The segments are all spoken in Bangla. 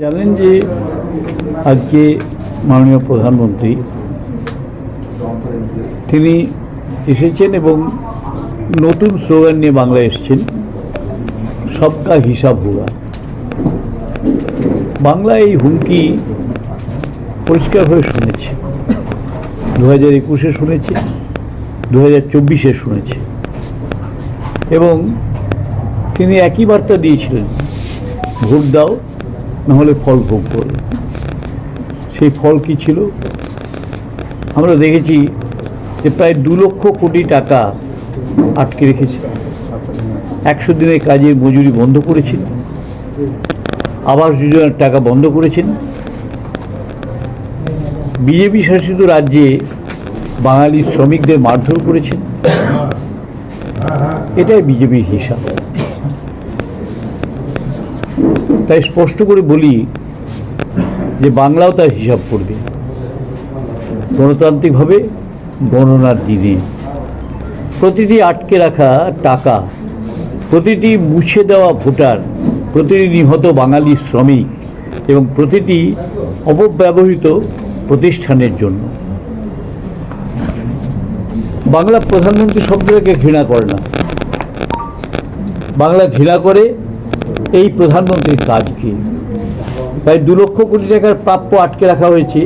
জানেন যে আজকে মাননীয় প্রধানমন্ত্রী তিনি এসেছেন এবং নতুন স্লোগান নিয়ে বাংলায় এসেছেন, সবকা হিসাব হোগা। বাংলা এই হুমকি পরিষ্কারভাবে শুনেছে, 2021-এ শুনেছে, 2024-এ শুনেছে এবং তিনি একই বার্তা দিয়েছিলেন, ভোট দাও নাহলে ফল ভোগ করবে। সেই ফল কি ছিল? আমরা দেখেছি যে প্রায় 2 লক্ষ কোটি টাকা আটকে রেখেছে, 100 দিনের কাজের মজুরি বন্ধ করেছেন, আবাস যোজনার টাকা বন্ধ করেছেন। বিজেপি শাসিত রাজ্যে বাঙালি শ্রমিকদের মারধর করেছেন। এটাই বিজেপির হিসাব। তাই স্পষ্ট করে বলি যে বাংলাও তার হিসাব করবে গণতান্ত্রিকভাবে গণনার দিনে। প্রতিটি আটকে রাখা টাকা, প্রতিটি মুছে দেওয়া ভোটার, প্রতিটি নিহত বাঙালি শ্রমিক এবং প্রতিটি অপব্যবহৃত প্রতিষ্ঠানের জন্য। বাংলা প্রধানমন্ত্রী শব্দটাকে ঘৃণা করে না, বাংলা ঘৃণা করে এই প্রধানমন্ত্রীর কাজকে। প্রায় 2 লক্ষ কোটি টাকার প্রাপ্য আটকে রাখা হয়েছে,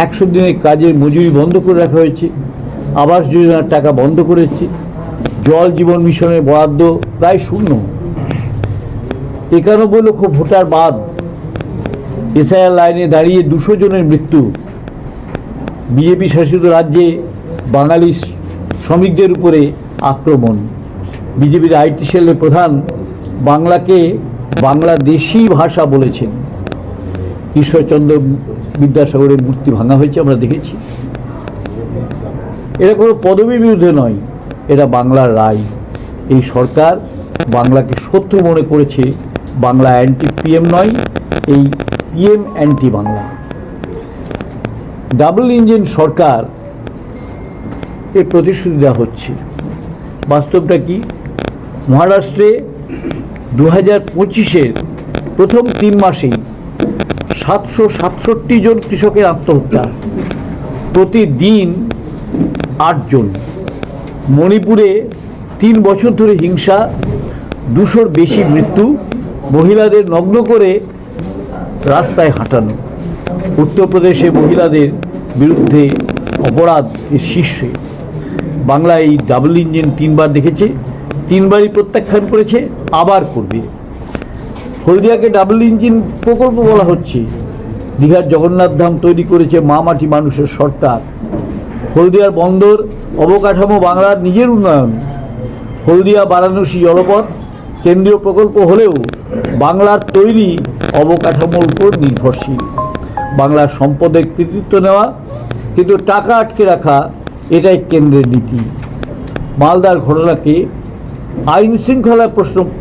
100 দিনের কাজের মজুরি বন্ধ করে রাখা হয়েছে, আবাস যোজনার টাকা বন্ধ করেছে, জল জীবন মিশনের বরাদ্দ প্রায় শূন্য। 91 লক্ষ ভোটার বাদ, এসআইআর লাইনে দাঁড়িয়ে 200 জনের মৃত্যু। বিজেপি শাসিত রাজ্যে বাঙালি শ্রমিকদের উপরে আক্রমণ। বিজেপির আইটি সেলের প্রধান বাংলাকে বাংলাদেশি ভাষা বলেছেন। ঈশ্বরচন্দ্র বিদ্যাসাগরের মূর্তি ভাঙা হয়েছে, আমরা দেখেছি। এটা কোনো পদবীর বিরুদ্ধে নয়, এটা বাংলার রায়। এই সরকার বাংলাকে শত্রু মনে করেছে। বাংলা অ্যান্টি পিএম নয়, এই PM anti Bangla. Double engine সরকার এর প্রতিশ্রুতি দেওয়া হচ্ছে। বাস্তবটা কি? মহারাষ্ট্রে 2025-এর প্রথম 3 মাসেই 767 জন কৃষকের আত্মহত্যা, প্রতিদিন 8 জন। মণিপুরে 3 বছর ধরে হিংসা, 200-র বেশি মৃত্যু, মহিলাদের নগ্ন করে রাস্তায় হাঁটানো। উত্তরপ্রদেশে মহিলাদের বিরুদ্ধে অপরাধ শীর্ষে। বাংলা এই ডাবল ইঞ্জিন 3 বার দেখেছে, 3 বারই প্রত্যাখ্যান করেছে, আবার করবে। হলদিয়াকে ডাবল ইঞ্জিন প্রকল্প বলা হচ্ছে। দীঘার জগন্নাথ ধাম তৈরি করেছে মা মাটি মানুষের সরকার। হলদিয়ার বন্দর অবকাঠামো বাংলার নিজের উন্নয়ন। হলদিয়া বারাণসী জলপথ কেন্দ্রীয় প্রকল্প হলেও বাংলার তৈরি অবকাঠামোর উপর নির্ভরশীল। বাংলার সম্পদের কৃতিত্ব নেওয়া কিন্তু টাকা আটকে রাখা, এটাই কেন্দ্রের নীতি। মালদার ঘটনাকে আইন শৃঙ্খলার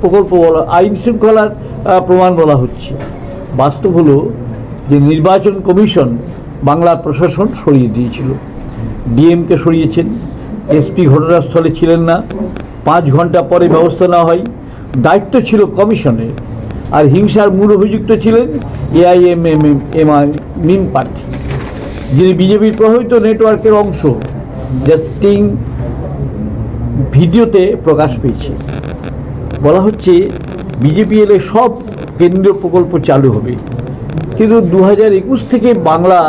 প্রকল্প বলা, আইন শৃঙ্খলার প্রমাণ বলা হচ্ছে। বাস্তব হলো যে নির্বাচন কমিশন বাংলার প্রশাসন সরিয়ে দিয়েছিল। ডিএমকে সরিয়েছেন, এসপি ঘটনাস্থলে ছিলেন না, 5 ঘন্টা পরে ব্যবস্থা নেওয়া হয়। দায়িত্ব ছিল কমিশনের। আর হিংসার মূল অভিযুক্ত ছিলেন এআইএমআইএম প্রার্থী, যিনি বিজেপির প্রভাবিত নেটওয়ার্কের অংশ, যা স্টিং ভিডিওতে প্রকাশ পেয়েছে। বলা হচ্ছে বিজেপি এলে সব কেন্দ্রীয় প্রকল্প চালু হবে, কিন্তু 2021 থেকে বাংলা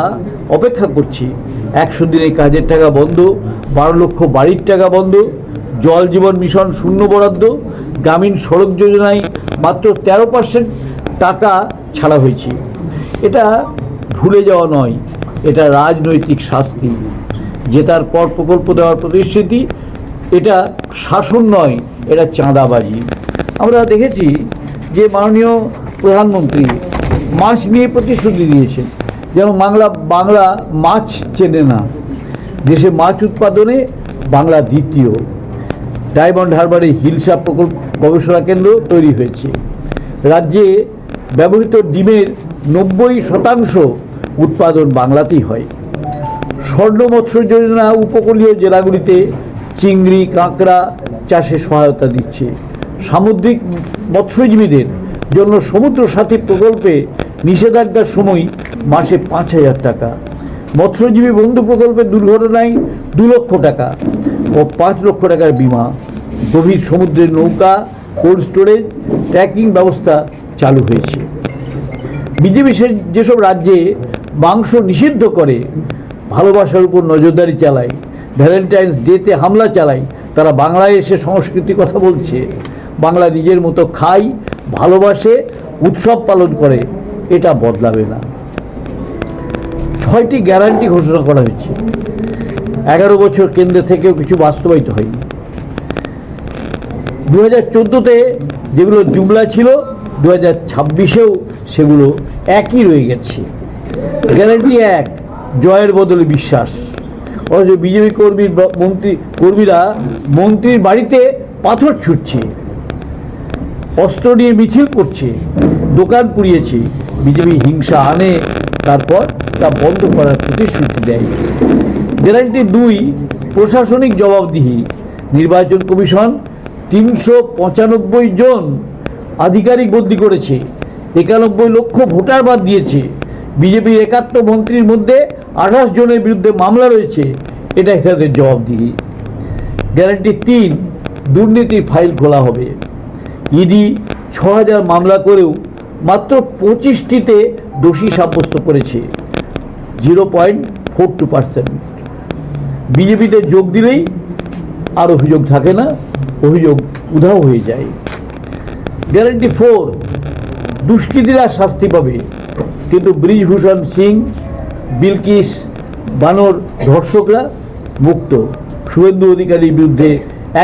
অপেক্ষা করছে। 100 দিনের কাজের টাকা বন্ধ, 12 লক্ষ বাড়ির টাকা বন্ধ, জল জীবন মিশন শূন্য বরাদ্দ, গ্রামীণ সড়ক যোজনায় মাত্র 13% টাকা ছাড়া হয়েছে। এটা ভুলে যাওয়া নয়, এটা রাজনৈতিক শাস্তি। জেতার পর প্রকল্প দেওয়ার প্রতিশ্রুতি, এটা শাসন নয়, এটা চাঁদাবাজি। আমরা দেখেছি যে মাননীয় প্রধানমন্ত্রী মাছ নিয়ে প্রতিশ্রুতি দিয়েছেন, যেন বাংলা মাছ চেনে না। দেশে মাছ উৎপাদনে বাংলা দ্বিতীয়। ডায়মন্ড হারবারে হিলসা প্রকল্প গবেষণা কেন্দ্র তৈরি হয়েছে। রাজ্যে ব্যবহৃত ডিমের 90% উৎপাদন বাংলাতেই হয়। স্বর্ণ মৎস্য যোজনা উপকূলীয় জেলাগুলিতে চিংড়ি কাঁকড়া চাষে সহায়তা দিচ্ছে। সামুদ্রিক মৎস্যজীবীদের জন্য সমুদ্র সাথী প্রকল্পে নিষেধাজ্ঞার সময় মাসে 5,000 টাকা। মৎস্যজীবী বন্ধু প্রকল্পের দুর্ঘটনায় 2 লক্ষ টাকা ও 5 লক্ষ টাকার বিমা। গভীর সমুদ্রের নৌকা, কোল্ড স্টোরেজ, ট্র্যাকিং ব্যবস্থা চালু হয়েছে। বিজেপি যেসব রাজ্যে মাংস নিষিদ্ধ করে, ভালোবাসার উপর নজরদারি চালায়, ভ্যালেন্টাইন্স ডেতে হামলা চালায়, তারা বাংলায় এসে সংস্কৃতির কথা বলছে। বাংলা নিজের মতো খায়, ভালোবাসে, উৎসব পালন করে, এটা বদলাবে না। 6টি গ্যারান্টি ঘোষণা করা হয়েছে। 11 বছর কেন্দ্র থেকেও কিছু বাস্তবায়িত হয়নি। 2014-তে যেগুলো জুমলা ছিল, 2026-এও সেগুলো একই রয়ে গেছে। গ্যারান্টি 1, জয়ের বদলে বিশ্বাস। অথচ বিজেপি কর্মীরা মন্ত্রীর বাড়িতে পাথর ছুটছে, অস্ত্র নিয়ে মিছিল করছে, দোকান পুড়িয়েছে। বিজেপি হিংসা আনে, তারপর তা বন্ধ করার প্রতিশ্রুতি দেয়। গ্যারান্টি 2, প্রশাসনিক জবাবদিহি। নির্বাচন কমিশন 395 জন আধিকারিক বদলি করেছে, 91 লক্ষ ভোটার বাদ দিয়েছে। বিজেপির 71 মন্ত্রীর মধ্যে 28 জনের বিরুদ্ধে মামলা রয়েছে, এটা তাদের জবাবদিহি। গ্যারান্টি 3, দুর্নীতির ফাইল খোলা হবে। ইডি 6,000 মামলা করেও মাত্র 25টিতে দোষী সাব্যস্ত করেছে, 0.42%। বিজেপিতে যোগ দিলেই আর অভিযোগ থাকে না, অভিযোগ উধাও হয়ে যায়। গ্যারান্টি 4, দুষ্কৃতীরা শাস্তি পাবে, কিন্তু ব্রিজভূষণ সিং, বিলকিস বানর ধর্ষকরা মুক্ত। শুভেন্দু অধিকারীর বিরুদ্ধে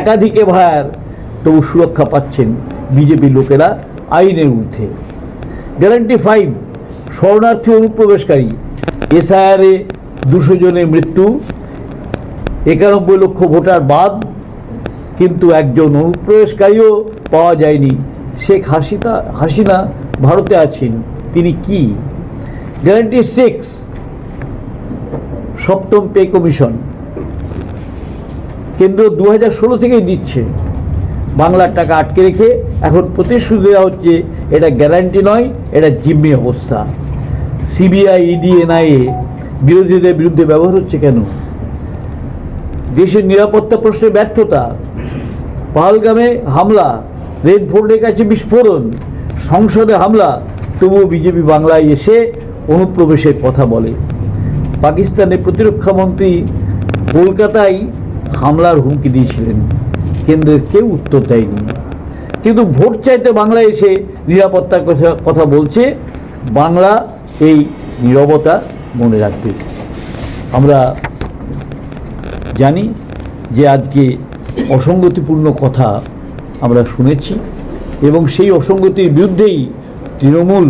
একাধিক এফআইআর, তবু সুরক্ষা পাচ্ছেন বিজেপি লোকেরা আইনের ঊর্ধ্বে। গ্যারান্টি 5, শরণার্থী অনুপ্রবেশকারী। এসআইআরে 200 জনের মৃত্যু, 91 লক্ষ ভোটার বাদ, কিন্তু একজন অনুপ্রবেশকারীও পাওয়া যায়নি। শেখ হাসিনা ভারতে আছেন, তিনি কি? গ্যারান্টি 6, 7ম পে কমিশন। কেন্দ্র 2016 থেকেই দিচ্ছে, বাংলার টাকা আটকে রেখে এখন প্রতিশ্রুতি দেওয়া হচ্ছে এটা গ্যারান্টি নয়, এটা জিম্মি অবস্থা। সিবিআই, ইডি, এনআইএ বিরোধীদের বিরুদ্ধে ব্যবহার হচ্ছে কেন? দেশের নিরাপত্তা প্রশ্নে ব্যর্থতা, পহেলগামে হামলা, রেড ফোর্টের কাছে বিস্ফোরণ, সংসদে হামলা, তবুও বিজেপি বাংলায় এসে অনুপ্রবেশের কথা বলে। পাকিস্তানের প্রতিরক্ষামন্ত্রী কলকাতায় হামলার হুমকি দিয়েছিলেন, কেন্দ্রের কেউ উত্তর দেয়নি। কিন্তু ভোট চাইতে বাংলায় এসে নিরাপত্তার কথা বলছে। বাংলা এই নীরবতা মনে রাখবে। আমরা জানি যে আজকে অসঙ্গতিপূর্ণ কথা আমরা শুনেছি, এবং সেই অসঙ্গতির বিরুদ্ধেই তৃণমূল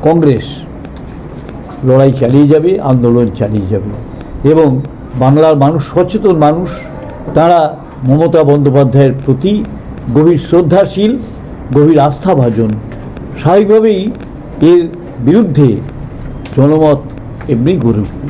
কংগ্রেস লড়াই চালিয়ে যাবে, আন্দোলন চালিয়ে যাবে। এবং বাংলার মানুষ, সচেতন মানুষ, তারা মমতা বন্দ্যোপাধ্যায়ের প্রতি গভীর শ্রদ্ধাশীল, গভীর আস্থাভাজন। স্বাভাবিকভাবেই এর বিরুদ্ধে জনমত এমনি গড়ে উঠবে।